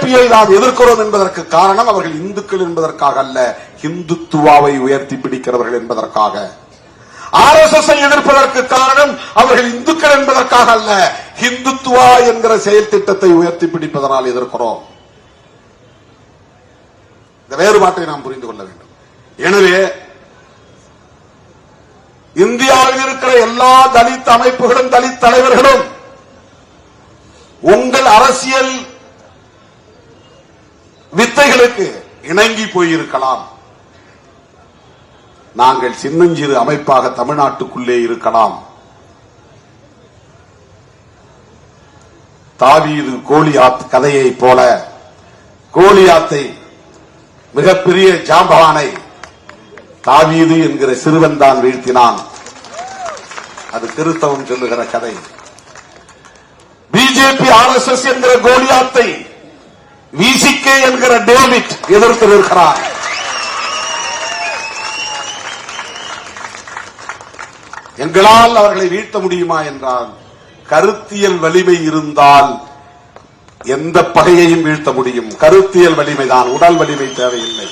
பிஜேபியை நாம் எதிர்க்கிறோம் என்பதற்கு காரணம் அவர்கள் இந்துக்கள் என்பதற்காக அல்ல, இந்துத்துவாவை உயர்த்தி பிடிக்கிறவர்கள் என்பதற்காக. RSS எதிர்ப்பதற்கு காரணம் அவர்கள் இந்துக்கள் என்பதற்காக அல்ல, இந்துத்துவா என்கிற செயல் திட்டத்தை உயர்த்தி பிடிப்பதனால் எதிர்க்கிறோம். இந்த வேறுபாட்டை நாம் புரிந்து கொள்ள வேண்டும். எனவே இந்தியாவில் இருக்கிற எல்லா தலித் அமைப்புகளும் தலித் தலைவர்களும் உங்கள் அரசியல் வித்தைகளுக்கு இணங்கி போயிருக்கலாம். நாங்கள் சின்னஞ்சிறு அமைப்பாக தமிழ்நாட்டுக்குள்ளே இருக்கலாம். தாவீது கோலியாத் கதையை போல கோலியாத்தை மிகப்பெரிய ஜாம்பவானை தாவீது என்கிற சிறுவன் தான் வீழ்த்தினான். அது கிறிஸ்தவம் சொல்லுகிற கதை. பிஜேபி RSS என்கிற கோலியாத்தை விசிகே என்கிற டேவிட் எதிர்த்து நிற்கிறார். எங்களால் அவர்களை வீழ்த்த முடியுமா என்றால், கருத்தியல் வலிமை இருந்தால் எந்த பகையையும் வீழ்த்த முடியும். கருத்தியல் வலிமைதான், உடல் வலிமை தேவையில்லை.